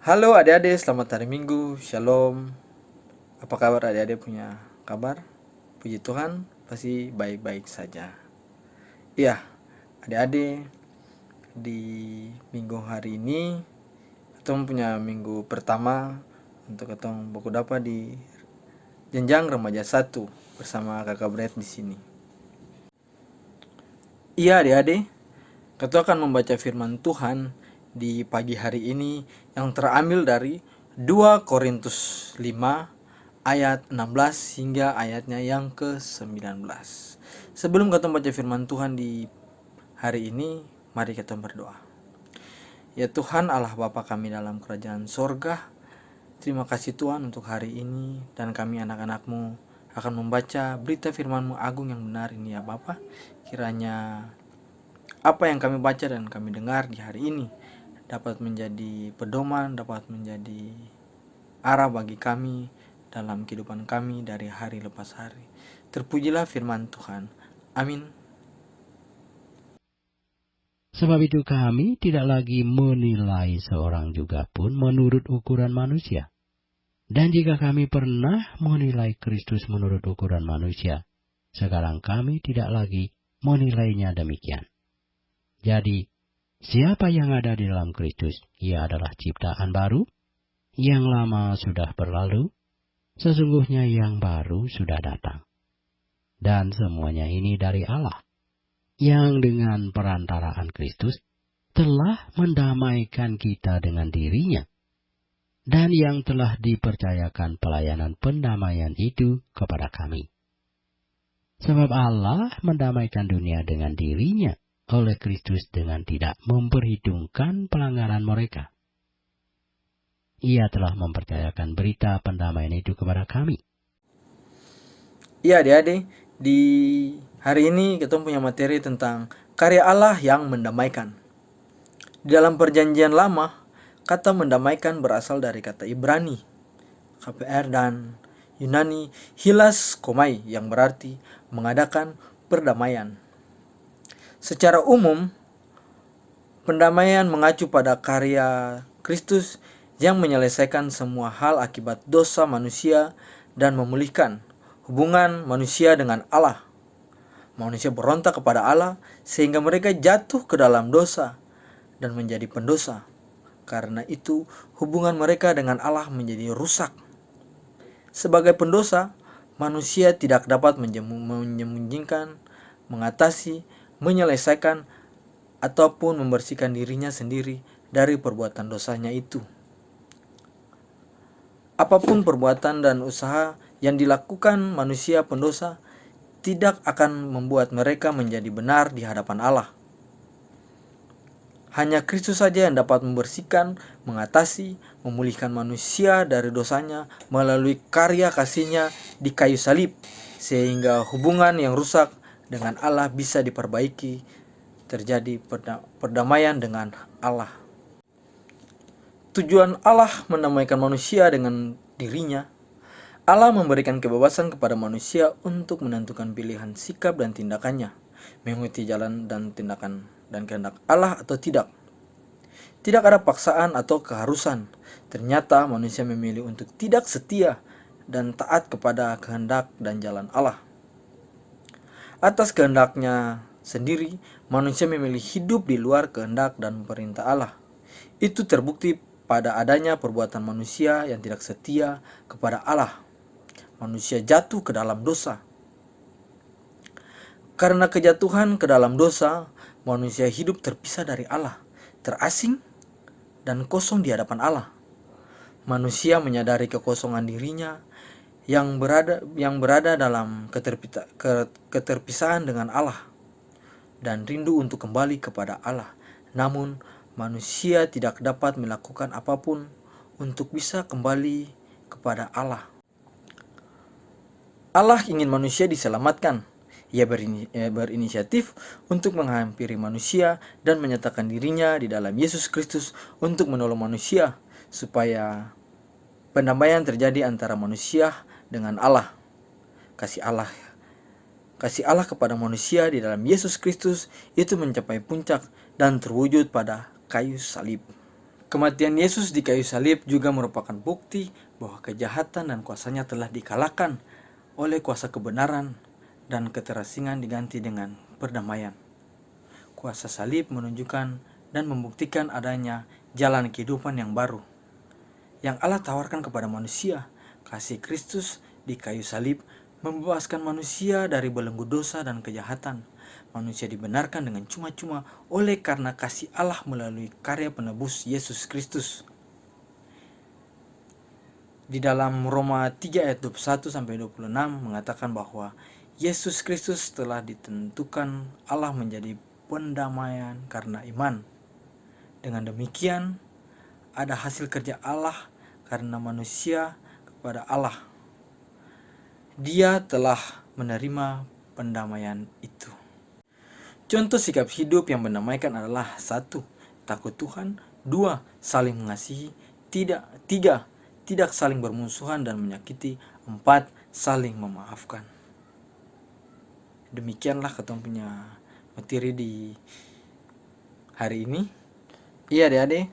Halo adik-adik, selamat hari Minggu, Shalom. Apa kabar adik-adik, punya kabar? Puji Tuhan, pasti baik-baik saja. Iya, adik-adik, di minggu hari ini kita punya minggu pertama untuk ketemu buku dapat di jenjang remaja 1 bersama kakak Brett di sini. Iya adik-adik, kita akan membaca firman Tuhan di pagi hari ini yang terambil dari 2 Korintus 5 ayat 16 hingga ayatnya yang ke-19. Sebelum kita membaca firman Tuhan di hari ini, mari kita berdoa. Ya Tuhan Allah Bapa kami dalam kerajaan sorga, terima kasih Tuhan untuk hari ini, dan kami anak-anak-Mu akan membaca berita firman-Mu agung yang benar ini ya Bapa. Kiranya apa yang kami baca dan kami dengar di hari ini dapat menjadi pedoman, dapat menjadi arah bagi kami dalam kehidupan kami dari hari lepas hari. Terpujilah firman Tuhan. Amin. Sebab itu kami tidak lagi menilai seorang juga pun menurut ukuran manusia. Dan jika kami pernah menilai Kristus menurut ukuran manusia, sekarang kami tidak lagi menilainya demikian. Jadi, siapa yang ada di dalam Kristus, ia adalah ciptaan baru, yang lama sudah berlalu, sesungguhnya yang baru sudah datang. Dan semuanya ini dari Allah, yang dengan perantaraan Kristus telah mendamaikan kita dengan dirinya, dan yang telah dipercayakan pelayanan pendamaian itu kepada kami. Sebab Allah mendamaikan dunia dengan dirinya oleh Kristus dengan tidak memperhitungkan pelanggaran mereka. Ia telah mempercayakan berita pendamaian itu kepada kami. Iya adik-adik, di hari ini kita punya materi tentang karya Allah yang mendamaikan. Di dalam perjanjian lama, kata mendamaikan berasal dari kata Ibrani, KPR, dan Yunani hilas komai yang berarti mengadakan perdamaian. Secara umum, pendamaian mengacu pada karya Kristus yang menyelesaikan semua hal akibat dosa manusia dan memulihkan hubungan manusia dengan Allah. Manusia berontak kepada Allah sehingga mereka jatuh ke dalam dosa dan menjadi pendosa. Karena itu, hubungan mereka dengan Allah menjadi rusak. Sebagai pendosa, manusia tidak dapat menyembunyikan, mengatasi, menyelesaikan, ataupun membersihkan dirinya sendiri dari perbuatan dosanya itu. Apapun perbuatan dan usaha yang dilakukan manusia pendosa tidak akan membuat mereka menjadi benar di hadapan Allah. Hanya Kristus saja yang dapat membersihkan, mengatasi, memulihkan manusia dari dosanya melalui karya kasih-Nya di kayu salib, sehingga hubungan yang rusak dengan Allah bisa diperbaiki, terjadi perdamaian dengan Allah. Tujuan Allah mendamaikan manusia dengan dirinya. Allah memberikan kebebasan kepada manusia untuk menentukan pilihan sikap dan tindakannya, mengikuti jalan dan tindakan dan kehendak Allah atau tidak. Tidak ada paksaan atau keharusan. Ternyata manusia memilih untuk tidak setia dan taat kepada kehendak dan jalan Allah. Atas kehendaknya sendiri, manusia memilih hidup di luar kehendak dan perintah Allah. Itu terbukti pada adanya perbuatan manusia yang tidak setia kepada Allah. Manusia jatuh ke dalam dosa. Karena kejatuhan ke dalam dosa, manusia hidup terpisah dari Allah, terasing dan kosong di hadapan Allah. Manusia menyadari kekosongan dirinya yang berada dalam keterpisahan dengan Allah dan rindu untuk kembali kepada Allah. Namun, manusia tidak dapat melakukan apapun untuk bisa kembali kepada Allah. Allah ingin manusia diselamatkan. Ia berinisiatif untuk menghampiri manusia dan menyatakan dirinya di dalam Yesus Kristus untuk menolong manusia supaya pendamaian terjadi antara manusia dengan Allah. Kasih Allah kepada manusia di dalam Yesus Kristus itu mencapai puncak dan terwujud pada kayu salib. Kematian Yesus di kayu salib juga merupakan bukti bahwa kejahatan dan kuasanya telah dikalahkan oleh kuasa kebenaran dan keterasingan diganti dengan perdamaian. Kuasa salib menunjukkan dan membuktikan adanya jalan kehidupan yang baru yang Allah tawarkan kepada manusia. Kasih Kristus di kayu salib membebaskan manusia dari belenggu dosa dan kejahatan. Manusia dibenarkan dengan cuma-cuma oleh karena kasih Allah melalui karya penebus Yesus Kristus. Di dalam Roma 3 ayat 21-26 mengatakan bahwa Yesus Kristus telah ditentukan Allah menjadi pendamaian karena iman. Dengan demikian, ada hasil kerja Allah karena manusia kepada Allah. Dia telah menerima pendamaian itu. Contoh sikap hidup yang mendamaikan adalah 1. Takut Tuhan. 2. Saling mengasihi. 3. Tidak saling bermusuhan dan menyakiti. 4. Saling memaafkan. Demikianlah ketemu punya materi di hari ini. Iya adik-adik,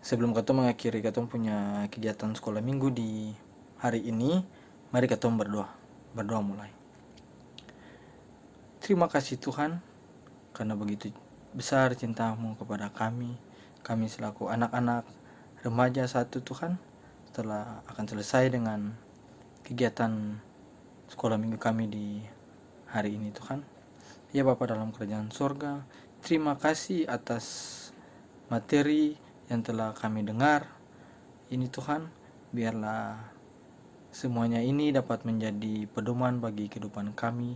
sebelum ketemu mengakhiri ketemu punya kegiatan sekolah minggu di hari ini, mari ketemu berdoa mulai. Terima kasih Tuhan, karena begitu besar cinta-Mu kepada kami selaku anak-anak remaja 1 Tuhan, setelah akan selesai dengan kegiatan sekolah minggu kami di hari ini Tuhan. Ya Bapa dalam kerajaan surga, terima kasih atas materi yang telah kami dengar ini Tuhan. Biarlah semuanya ini dapat menjadi pedoman bagi kehidupan kami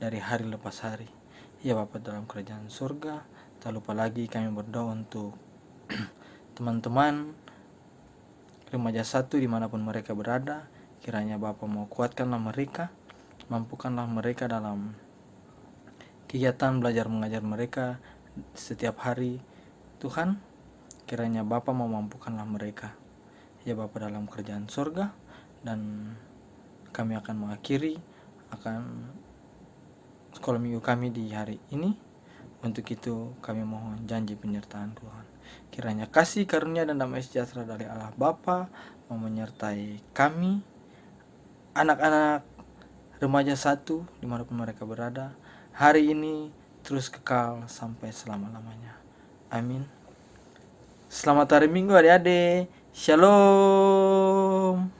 dari hari lepas hari. Ya Bapa dalam kerajaan surga, tak lupa lagi kami berdoa untuk teman-teman remaja 1 dimanapun mereka berada. Kiranya Bapa mau kuatkanlah mereka, mampukanlah mereka dalam kegiatan belajar mengajar mereka setiap hari Tuhan. Kiranya Bapa mau mampukanlah mereka. Ya Bapa dalam kerajaan surga, dan kami akan mengakhiri akan sekolah minggu kami di hari ini. Untuk itu kami mohon janji penyertaan Tuhan. Kiranya kasih karunia dan damai sejahtera dari Allah Bapa mau menyertai kami, anak-anak remaja 1 dimanapun mereka berada, hari ini terus kekal sampai selama-lamanya. Amin. Selamat hari Minggu adik-adik. Shalom.